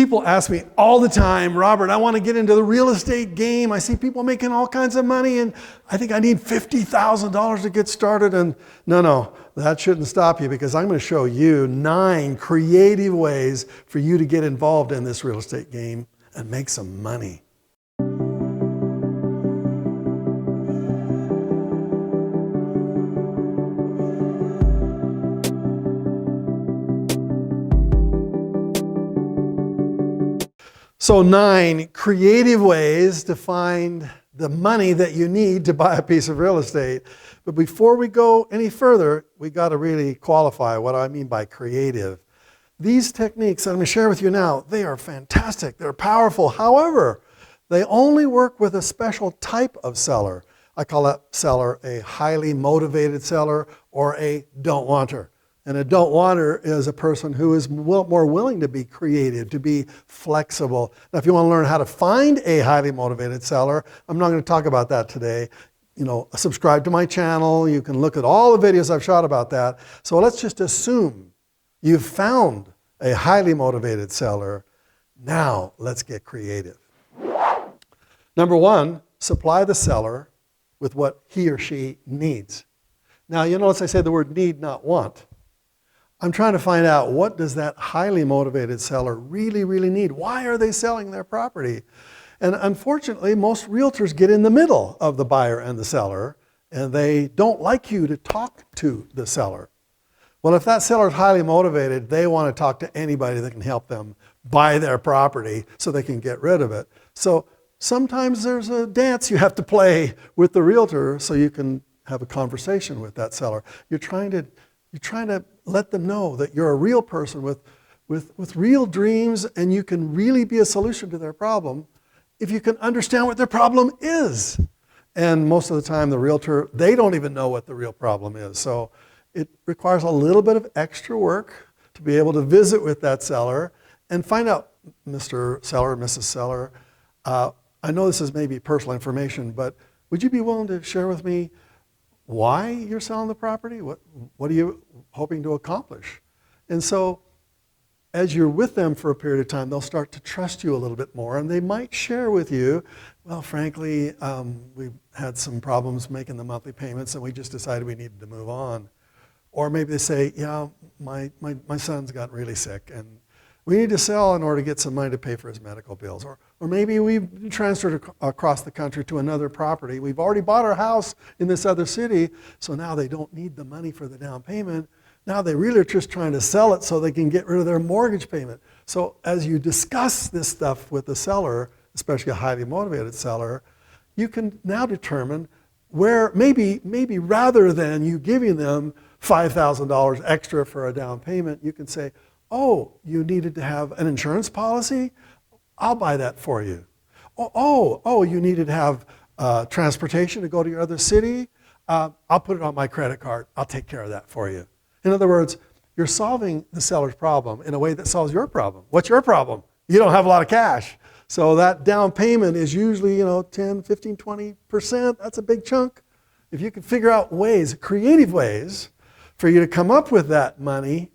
People ask me all the time, Robert, I want to get into the real estate game. I see people making all kinds of money and I think I need $50,000 to get started. And no, that shouldn't stop you, because I'm going to show you 9 creative ways for you to get involved in this real estate game and make some money. So 9 creative ways to find the money that you need to buy a piece of real estate. But before we go any further, we got to really qualify what I mean by creative. These techniques I'm going to share with you now, they are fantastic. They're powerful. However, they only work with a special type of seller. I call that seller a highly motivated seller or a don't-wanter. And a don't-wanter is a person who is more willing to be creative, to be flexible. Now, if you want to learn how to find a highly motivated seller, I'm not going to talk about that today. Subscribe to my channel. You can look at all the videos I've shot about that. So let's just assume you've found a highly motivated seller. Now, let's get creative. Number 1, supply the seller with what he or she needs. Now, you notice I say the word need, not want. I'm trying to find out, what does that highly motivated seller really, really need? Why are they selling their property? And unfortunately, most realtors get in the middle of the buyer and the seller, and they don't like you to talk to the seller. Well, if that seller is highly motivated, they want to talk to anybody that can help them buy their property so they can get rid of it. So sometimes there's a dance you have to play with the realtor so you can have a conversation with that seller. You're trying to let them know that you're a real person with real dreams, and you can really be a solution to their problem if you can understand what their problem is. And most of the time, the realtor, they don't even know what the real problem is. So it requires a little bit of extra work to be able to visit with that seller and find out, Mr. Seller, Mrs. Seller, I know this is maybe personal information, but would you be willing to share with me why you're selling the property? What are you hoping to accomplish? And so as you're with them for a period of time, they'll start to trust you a little bit more, and they might share with you, well, frankly, we've had some problems making the monthly payments and we just decided we needed to move on. Or maybe they say, yeah, my son's got really sick and we need to sell in order to get some money to pay for his medical bills. Or maybe we've transferred across the country to another property. We've already bought our house in this other city, so now they don't need the money for the down payment. Now they really are just trying to sell it so they can get rid of their mortgage payment. So as you discuss this stuff with the seller, especially a highly motivated seller, you can now determine where maybe rather than you giving them $5,000 extra for a down payment, you can say, oh, you needed to have an insurance policy? I'll buy that for you. Oh, you needed to have transportation to go to your other city? I'll put it on my credit card. I'll take care of that for you. In other words, you're solving the seller's problem in a way that solves your problem. What's your problem? You don't have a lot of cash. So that down payment is usually 10, 15, 20%. That's a big chunk. If you can figure out ways, creative ways, for you to come up with that money,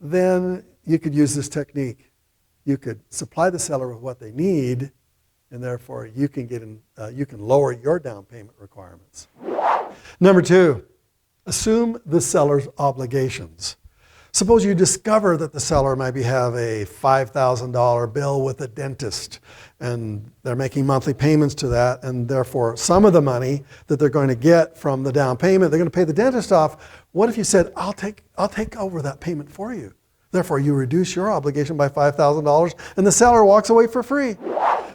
then you could use this technique. You could supply the seller with what they need, and therefore you can lower your down payment requirements. Number 2, assume the seller's obligations. Suppose you discover that the seller maybe have a $5,000 bill with a dentist, and they're making monthly payments to that, and therefore some of the money that they're going to get from the down payment, they're going to pay the dentist off. What if you said, I'll take over that payment for you? Therefore, you reduce your obligation by $5,000, and the seller walks away for free.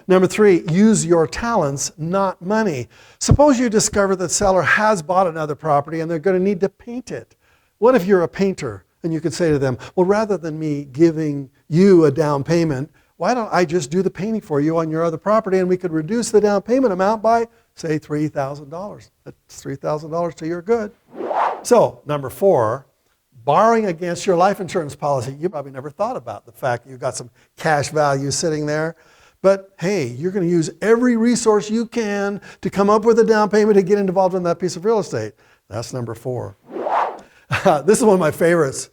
Number 3, use your talents, not money. Suppose you discover that the seller has bought another property and they're going to need to paint it. What if you're a painter and you could say to them, well, rather than me giving you a down payment, why don't I just do the painting for you on your other property, and we could reduce the down payment amount by, say, $3,000. That's $3,000 to your good. So, number 4, borrowing against your life insurance policy. You probably never thought about the fact that you've got some cash value sitting there. But hey, you're going to use every resource you can to come up with a down payment to get involved in that piece of real estate. That's number 4. This is one of my favorites.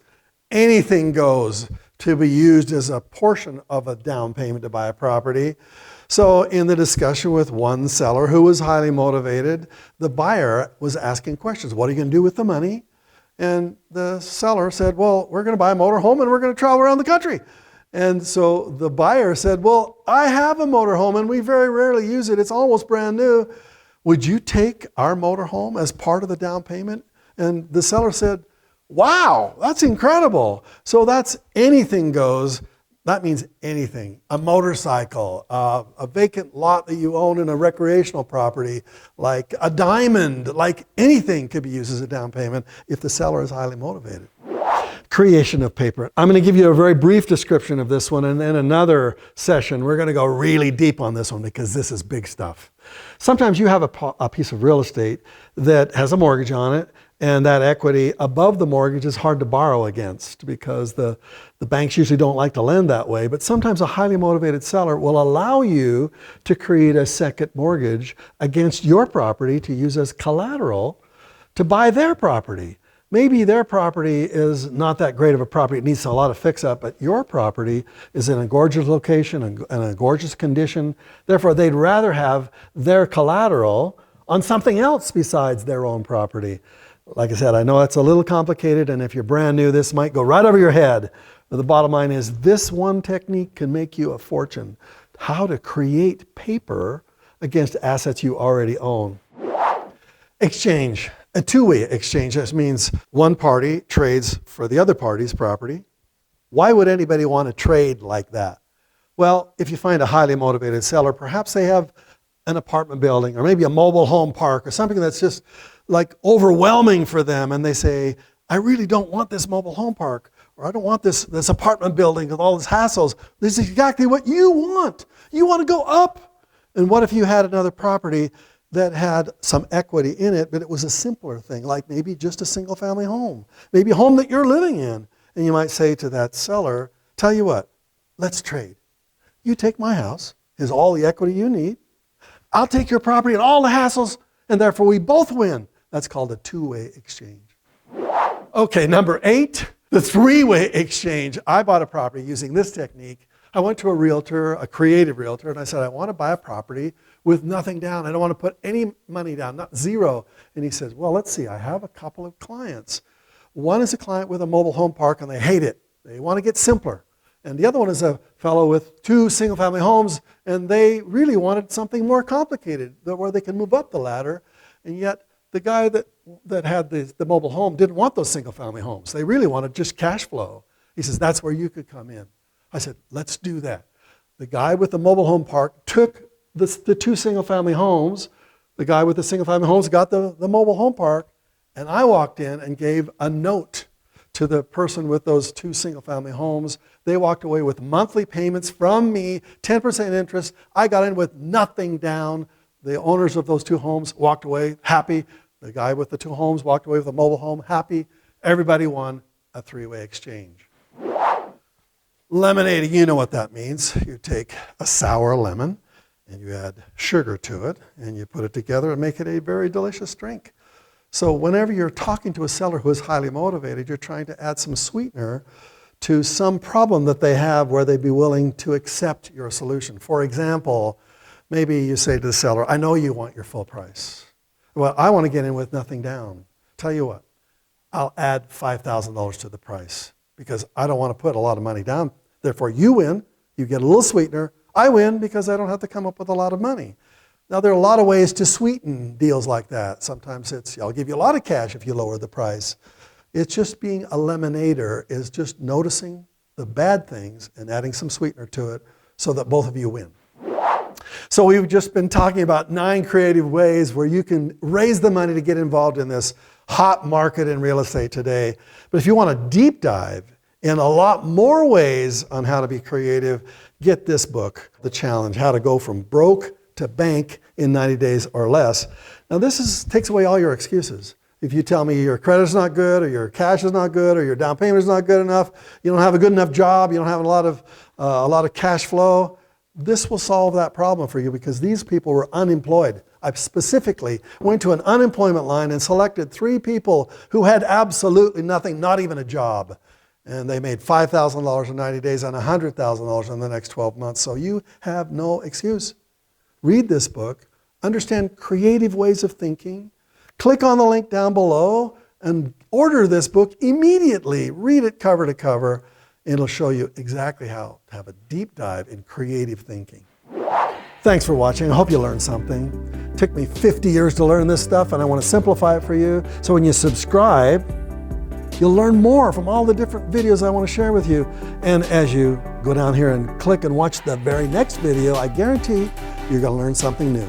Anything goes to be used as a portion of a down payment to buy a property. So in the discussion with one seller who was highly motivated, the buyer was asking questions. What are you going to do with the money? And the seller said, well, we're going to buy a motorhome and we're going to travel around the country. And so the buyer said, well, I have a motorhome and we very rarely use it. It's almost brand new. Would you take our motorhome as part of the down payment? And the seller said, wow, that's incredible. So that's anything goes. That means anything. A motorcycle, a vacant lot that you own in a recreational property, like a diamond, like anything could be used as a down payment if the seller is highly motivated. Creation of paper. I'm going to give you a very brief description of this one, and then another session we're going to go really deep on this one because this is big stuff. Sometimes you have a piece of real estate that has a mortgage on it, and that equity above the mortgage is hard to borrow against because the banks usually don't like to lend that way. But sometimes a highly motivated seller will allow you to create a second mortgage against your property to use as collateral to buy their property. Maybe their property is not that great of a property. It needs a lot of fix-up, but your property is in a gorgeous location and a gorgeous condition. Therefore, they'd rather have their collateral on something else besides their own property. Like I said, I know it's a little complicated, and if you're brand new, this might go right over your head. But the bottom line is this one technique can make you a fortune. How to create paper against assets you already own. Exchange. A two-way exchange. This means one party trades for the other party's property. Why would anybody want to trade like that? Well, if you find a highly motivated seller, perhaps they have an apartment building or maybe a mobile home park or something that's just like overwhelming for them, and they say, I really don't want this mobile home park, or I don't want this apartment building with all these hassles. This is exactly what you want. You want to go up. And what if you had another property that had some equity in it, but it was a simpler thing, like maybe just a single family home, maybe a home that you're living in. And you might say to that seller, tell you what, let's trade. You take my house, here's all the equity you need. I'll take your property and all the hassles, and therefore we both win. That's called a two-way exchange. Okay, number 8, the three-way exchange. I bought a property using this technique. I went to a realtor, a creative realtor, and I said, I want to buy a property with nothing down. I don't want to put any money down, not zero. And he says, well, let's see, I have a couple of clients. One is a client with a mobile home park, and they hate it. They want to get simpler. And the other one is a fellow with 2 single-family homes, and they really wanted something more complicated, where they can move up the ladder. And yet, the guy that had the mobile home didn't want those single-family homes. They really wanted just cash flow. He says, that's where you could come in. I said, let's do that. The guy with the mobile home park took the 2 single-family homes. The guy with the single-family homes got the mobile home park, and I walked in and gave a note to the person with those 2 single-family homes. They walked away with monthly payments from me, 10% interest. I got in with nothing down. The owners of those 2 homes walked away happy. The guy with the 2 homes walked away with a mobile home happy. Everybody won a 3-way exchange. Lemonade, you know what that means. You take a sour lemon and you add sugar to it and you put it together and make it a very delicious drink. So whenever you're talking to a seller who is highly motivated, you're trying to add some sweetener to some problem that they have where they'd be willing to accept your solution. For example, maybe you say to the seller, I know you want your full price. Well, I want to get in with nothing down. Tell you what, I'll add $5,000 to the price because I don't want to put a lot of money down. Therefore, you win. You get a little sweetener. I win because I don't have to come up with a lot of money. Now, there are a lot of ways to sweeten deals like that. Sometimes it's, I'll give you a lot of cash if you lower the price. It's just being a lemonader is just noticing the bad things and adding some sweetener to it so that both of you win. So we've just been talking about 9 creative ways where you can raise the money to get involved in this hot market in real estate today. But if you want a deep dive in a lot more ways on how to be creative, get this book, The Challenge, How to Go From Broke to Bank in 90 Days or Less. Now this takes away all your excuses. If you tell me your credit's not good, or your cash is not good, or your down payment is not good enough, you don't have a good enough job, you don't have a lot of cash flow, this will solve that problem for you because these people were unemployed. I specifically went to an unemployment line and selected 3 people who had absolutely nothing, not even a job. And they made $5,000 in 90 days and $100,000 in the next 12 months. So you have no excuse. Read this book, understand creative ways of thinking, click on the link down below and order this book immediately. Read it cover to cover. It'll show you exactly how to have a deep dive in creative thinking. Thanks for watching. I hope you learned something. It took me 50 years to learn this stuff, and I want to simplify it for you. So when you subscribe, you'll learn more from all the different videos I want to share with you. And as you go down here and click and watch the very next video, I guarantee you're going to learn something new.